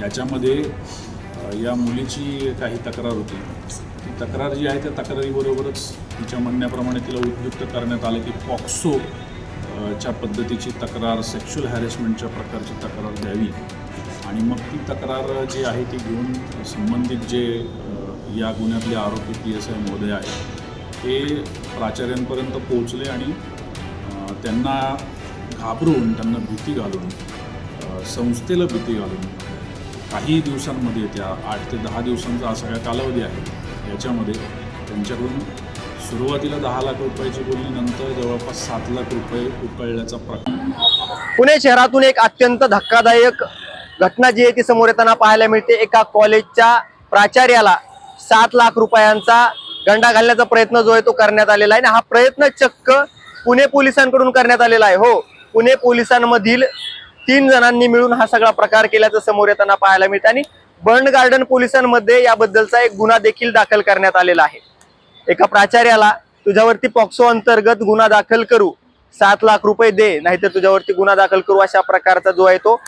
याच्यामध्ये या मुलीची काही तक्रार होती. ती तक्रार जी आहे त्या तक्रारीबरोबरच तिच्या म्हणण्याप्रमाणे तिला उद्युक्त करण्यात आलं की पॉक्सो च्या पद्धतीची तक्रार, सेक्शुअल हॅरेसमेंटच्या प्रकारची तक्रार द्यावी. आणि मग ती तक्रार जी आहे ती घेऊन संबंधित जे या गुन्ह्यातले आरोपी PSI महोदय आहेत ते प्राचार्यांपर्यंत पोहोचले आणि त्यांना घाबरून, त्यांना भीती घालून, संस्थेला भीती घालून काही दिवसांमध्ये, त्या 8 ते 10 दिवसांचा हा सगळा कालावधी आहे, याच्यामध्ये त्यांच्याकडून सुरुवातीला 10 लाख रुपयाची बोलली, नंतर जवळपास 7 लाख रुपये उकळल्याचा प्रकार. पुणे शहरातून एक अत्यंत धक्कादायक घटना जी आहे ती समोर येताना पाहायला मिळते. एका कॉलेजच्या प्राचार्याला 7 लाख रुपयांचा गंडा घालण्याचा प्रयत्न जो आहे तो करण्यात आलेला आहे. आणि हा प्रयत्न चक्क पुणे पोलिसांकडून करण्यात आलेला आहे. हो, पुणे पोलिसांमधील 3 जणांनी मिळून हा सगळा प्रकार केल्याचं समोर येताना पाहायला मिळतं. आणि बर्न गार्डन पोलिसांमध्ये याबद्दलचा एक गुन्हा देखील दाखल करण्यात आलेला आहे. एका प्राचार्याला तुझ्यावरती पॉक्सो अंतर्गत गुन्हा दाखल करू, 7 लाख रुपये दे, नाहीतर तुझ्यावरती गुन्हा दाखल करू, अशा प्रकारचा जो आहे तो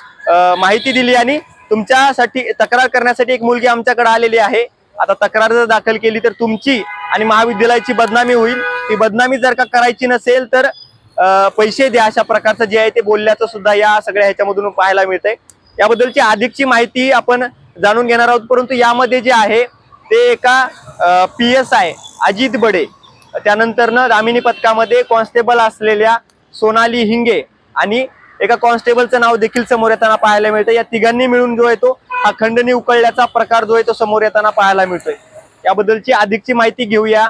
माहिती दिली. आणि तुमच्यासाठी तक्रार करण्यासाठी एक मुलगी आमच्याकडे आलेली आहे. आता तक्रार जर दाखल केली तर तुमची आणि महाविद्यालयाची बदनामी होईल. ती बदनामी जर का करायची नसेल तर पैसे द्या, अशा प्रकारचं जे आहे ते बोलल्याचं सुद्धा या सगळ्या ह्याच्यामधून पाहायला मिळतंय. याबद्दलची अधिकची माहिती आपण जाणून घेणार आहोत. परंतु यामध्ये जे आहे ते एका PSI अजित बडे, त्यानंतर दामिनी पथकामध्ये कॉन्स्टेबल असलेल्या सोनाली हिंगे आणि एका कॉन्स्टेबलचं नाव देखील समोर येताना पाहायला मिळतं. या तिघांनी मिळून जो आहे तो हा खंडणी उकळल्याचा प्रकार जो आहे तो समोर येताना पाहायला मिळतोय. याबद्दलची अधिकची माहिती घेऊया.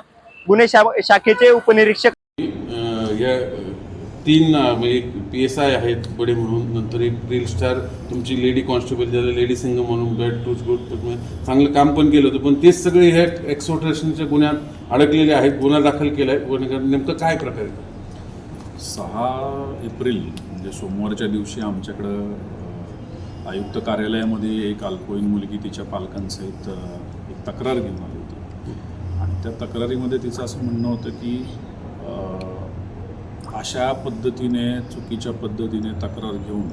गुन्हे शाखेचे उपनिरीक्षक. या 3 म्हणजे PSI आहेत बडे म्हणून, नंतर एक रील स्टार तुमची लेडी कॉन्स्टेबल ज्याला लेडी सिंग म्हणून बॅट टूच गुड चांगलं काम पण केलं होतं, पण तेच सगळे ह्या एक्सोट्रेशनच्या गुन्ह्यात अडकलेले आहेत. गुन्हा दाखल केला आहे. नेमकं काय प्रकार आहे? 6 एप्रिल म्हणजे सोमवारच्या दिवशी आमच्याकडं आयुक्त कार्यालयामध्ये एक अल्पवयीन मुलगी तिच्या पालकांसहित एक तक्रार घेऊन आली होती. आणि त्या तक्रारीमध्ये तिचं असं म्हणणं होतं की अशा पद्धतीने, चुकीच्या पद्धतीने तक्रार घेऊन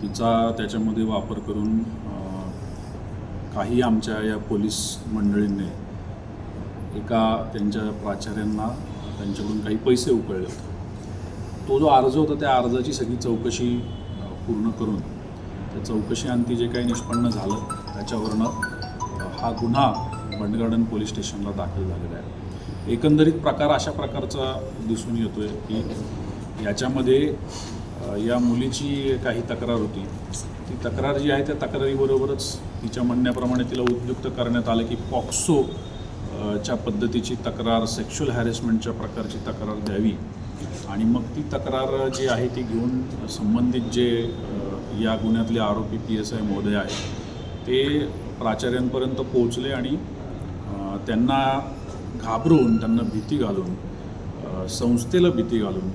तिचा त्याच्यामध्ये वापर करून काही आमच्या या पोलीस मंडळींनी एका त्यांच्या प्राचार्यांना त्यांच्याकडून काही पैसे उकळले होते. तो जो अर्ज होता त्या अर्जाची सगळी चौकशी पूर्ण करून त्या चौकशीअंती जे काही निष्पन्न झालं त्याच्यावरनं हा गुन्हा बर्न गार्डन पोलीस स्टेशनला दाखल झालेला आहे. एकंदरीत प्रकार अशा प्रकारचा दिसून येतो आहे की याच्यामध्ये या मुलीची काही तक्रार होती. ती तक्रार जी आहे त्या तक्रारीबरोबरच तिच्या म्हणण्याप्रमाणे तिला उद्युक्त करण्यात आलं की पॉक्सो च्या पद्धतीची तक्रार, सेक्शुअल हॅरेसमेंटच्या प्रकारची तक्रार द्यावी. आणि मग ती तक्रार जी आहे ती घेऊन संबंधित जे या गुन्ह्यातले आरोपी PSI महोदय आहेत ते प्राचार्यांपर्यंत पोहोचले आणि त्यांना घाबरून, त्यांना भीती घालून, संस्थेला भीती घालून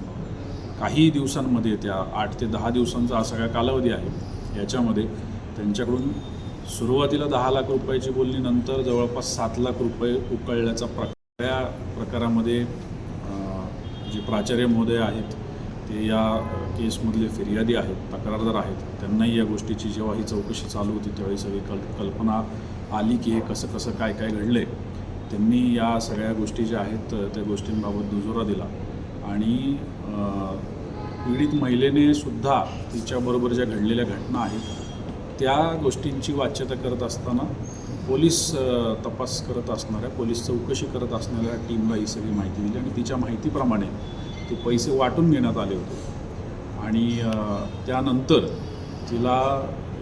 काही दिवसांमध्ये, त्या 8 ते 10 दिवसांचा हा सगळा कालावधी आहे, याच्यामध्ये त्यांच्याकडून सुरुवातीला 10 लाख रुपयाची बोलली, नंतर जवळपास 7 लाख रुपये उकळल्याचा प्रकार. या प्रकारामध्ये जे प्राचार्य महोदय आहेत ते या केसमधले फिर्यादी आहेत, तक्रारदार आहेत, त्यांनाही या गोष्टीची जेव्हा ही चौकशी चालू होती त्यावेळी सगळी कल्पना आली की हे कसं कसं काय काय घडलं आहे. त्यांनी या सगळ्या गोष्टी ज्या आहेत त्या गोष्टींबाबत दुजोरा दिला. आणि पीडित महिलेने सुद्धा तिच्याबरोबर ज्या घडलेल्या घटना आहेत त्या गोष्टींची वाच्यता करत असताना पोलीस तपास करत असणाऱ्या, पोलीस चौकशी करत असणाऱ्या टीमला ही सगळी माहिती दिली. आणि तिच्या माहितीप्रमाणे ते पैसे वाटून घेण्यात आले होते. आणि त्यानंतर तिला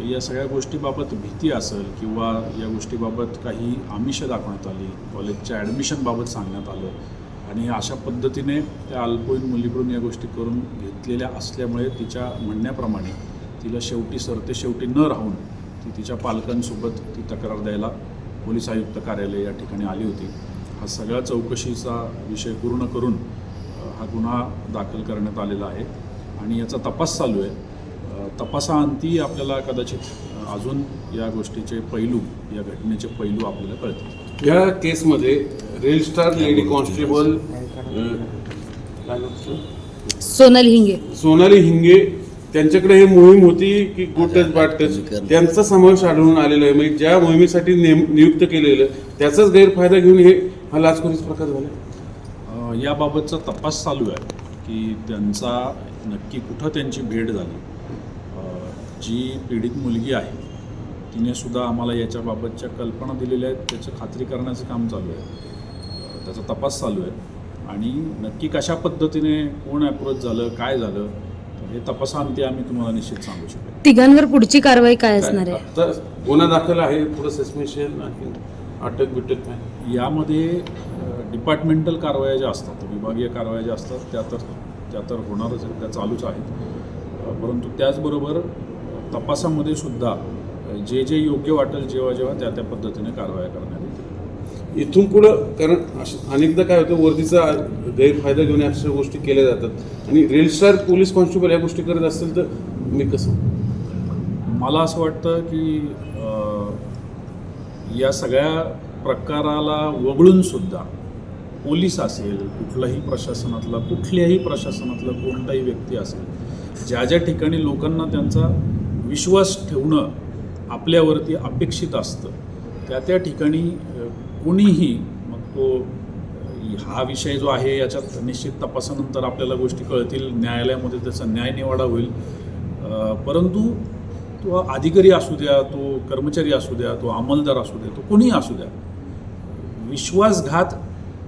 या सगळ्या गोष्टीबाबत भीती असेल किंवा या गोष्टीबाबत काही आमिष दाखवण्यात आली, कॉलेजच्या ॲडमिशनबाबत सांगण्यात आलं. आणि अशा पद्धतीने त्या अल्पवयीन मुलीकडून या गोष्टी करून घेतलेल्या असल्यामुळे तिच्या म्हणण्याप्रमाणे तिला शेवटी न राहून ती तिच्या पालकांसोबत ती तक्रार द्यायला पोलीस आयुक्त कार्यालय या ठिकाणी आली होती. हा सगळ्या चौकशीचा विषय पूर्ण करून हा गुन्हा दाखल करण्यात आलेला आहे आणि याचा तपास चालू आहे. तपासाअंती आपल्याला कदाचित अजून या गोष्टीचे पैलू, या घटनेचे पैलू आपल्याला कळतील. या केसमध्ये reel star lady constable Sonali Hinge त्यांच्याकडे ही मोहीम होती की गुड टच बॅड टच, त्यांचा समावेश आढळून आलेला आहे. म्हणजे ज्या मोहिमेसाठी नियुक्त केलेलं त्याचाच गैरफायदा घेऊन हा लाचखोरीचा प्रकार झाला. याबाबतचा तपास चालू आहे की त्यांचा नक्की कुठं त्यांची भेट झाली. जी पीडित मुलगी आहे तिने सुद्धा आम्हाला याच्याबाबतच्या कल्पना दिलेल्या आहेत. त्याची खात्री करण्याचं काम चालू आहे. त्याचा तपास चालू आहे आणि नक्की कशा पद्धतीने कोण अप्रोच झालं, काय झालं, हे तपासाअंती आम्ही तुम्हाला निश्चित सांगू शकेल. तिघांवर पुढची कारवाई काय असणार आहे? आता गुन्हा दाखल आहे, पुढे सस्पेन्शन, अटक बिटक नाही. यामध्ये डिपार्टमेंटल कारवाया ज्या असतात, विभागीय कारवाया ज्या असतात त्या तर होणारच आहेत, त्या चालूच आहेत. परंतु त्याचबरोबर तपासामध्ये सुद्धा जे जे योग्य वाटेल जेव्हा त्या पद्धतीने कारवाया करण्यात येतील. इथून पुढं, कारण अनेकदा काय होतं, वर्दीचा गैरफायदा घेऊन अशा गोष्टी केल्या जातात आणि रील स्टार पोलीस कॉन्स्टेबल या गोष्टी करत असतील तर मी कसं? मला असं वाटतं की या सगळ्या प्रकाराला वगळून सुद्धा पोलीस असेल, कुठल्याही प्रशासनातला कोणताही व्यक्ती असेल, ज्या ठिकाणी लोकांना त्यांचा विश्वास ठेवणं आपल्यावरती अपेक्षित असतं त्या ठिकाणी कोणीही, मग तो हा विषय जो आहे याच्यात निश्चित तपासानंतर आपल्याला गोष्टी कळतील, न्यायालयामध्ये त्याचा न्यायनिवाडा होईल. परंतु तो अधिकारी असू द्या, तो कर्मचारी असू द्या, तो अंमलदार असू द्या, तो कोणीही असू द्या, विश्वासघात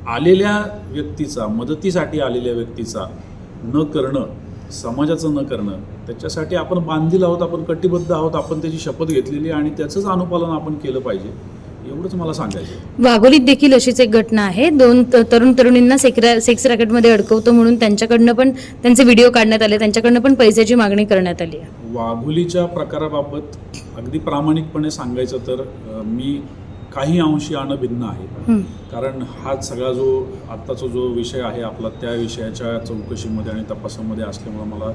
आलेल्या व्यक्तीचा, मदतीसाठी आलेल्या व्यक्तीचा न करणं, समाजाचं न करणं, त्याच्यासाठी आपण बांधील आहोत, आपण कटिबद्ध आहोत, आपण त्याची शपथ घेतलेली आणि त्याचंच अनुपालन आपण केलं पाहिजे, एवढंच मला सांगायचं. वाघोलीत देखील अशीच एक घटना आहे. 2 तरुण तरुणींना सेक्स रॅकेटमध्ये अडकवतो म्हणून त्यांच्याकडनं पण त्यांचे व्हिडिओ काढण्यात आले, त्यांच्याकडनं पण पैशाची मागणी करण्यात आली आहे. वाघोलीच्या प्रकाराबाबत अगदी प्रामाणिकपणे सांगायचं तर मी काही अंशी अनभिन्न आहे. कारण हा सगळा आत्ताचा जो विषय आहे आपला, त्या विषयाच्या चौकशीमध्ये आणि तपासामध्ये असल्यामुळे मला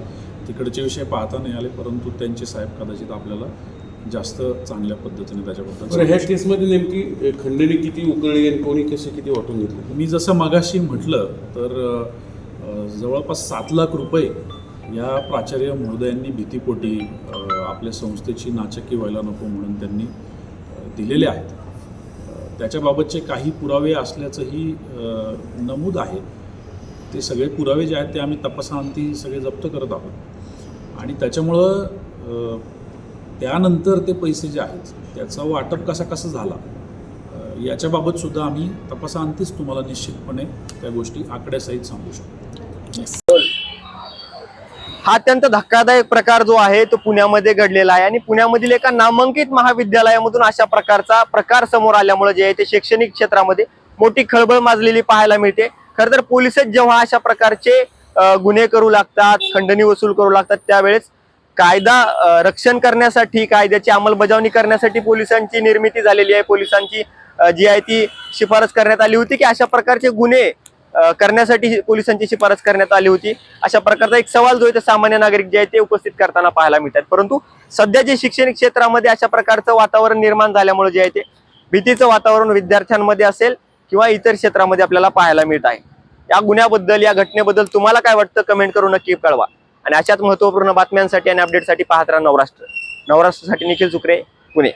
तिकडचे विषय पाहता नाही आले. परंतु त्यांचे साहेब कदाचित आपल्याला जास्त चांगल्या पद्धतीने त्याच्याबद्दल. ह्या केसमध्ये नेमकी खंडणी किती उकळली आणि कोणी कसे किती वाटून घेतले? मी जसं मगाशी म्हटलं तर जवळपास 7 लाख रुपये या प्राचार्य महोदयांनी भीतीपोटी आपल्या संस्थेची नाचक्की व्हायला नको म्हणून त्यांनी दिलेले आहेत. त्याच्याबाबतचे काही पुरावे असल्याचंही नमूद आहे. ते सगळे पुरावे जे आहेत ते आम्ही तपासाअंती सगळे जप्त करत आहोत आणि त्याच्यामुळं त्यानंतर ते पैसे जे आहेत त्याचं वाटप कसं झाला याच्याबाबत सुद्धा आम्ही तपासाअंतीच तुम्हाला निश्चितपणे त्या गोष्टी आकड्यासहित सांगू शकतो. हा अत्यंत धक्कादायक प्रकार जो आहे तो पुण्यामध्ये घडलेला आहे आणि पुण्यामधील एका नामांकित महाविद्यालयामधून अशा प्रकारचा प्रकार समोर आल्यामुळे जे आहे ते शैक्षणिक क्षेत्रामध्ये मोठी खळबळ माजलेली पाहायला मिळते. खरं तर पोलिसच जेव्हा अशा प्रकारचे गुन्हे करू लागतात, खंडणी वसूल करू लागतात, त्यावेळेस कायदा रक्षण करण्यासाठी, कायद्याची अंमलबजावणी करण्यासाठी पोलिसांची निर्मिती झालेली आहे. पोलिसांची जी आहे ती शिफारस करण्यात आली होती की अशा प्रकारचे गुन्हे करण्यासाठी पोलिसांची शिफारस करण्यात आली होती. अशा प्रकारचा एक सवाल जो आहे तो सामान्य नागरिक जे आहे ते उपस्थित करताना पाहायला मिळतात. परंतु सध्या जे शैक्षणिक क्षेत्रामध्ये अशा प्रकारचं वातावरण निर्माण झाल्यामुळे जे आहे ते भीतीचं वातावरण विद्यार्थ्यांमध्ये असेल किंवा इतर क्षेत्रामध्ये आपल्याला पाहायला मिळत आहे. या गुन्ह्याबद्दल, या घटनेबद्दल तुम्हाला काय वाटतं कमेंट करून नक्की कळवा आणि अशाच महत्त्वपूर्ण बातम्यांसाठी आणि अपडेटसाठी पाहत राहा नवराष्ट्र. नवराष्ट्रसाठी निखिल सुक्रे, पुणे.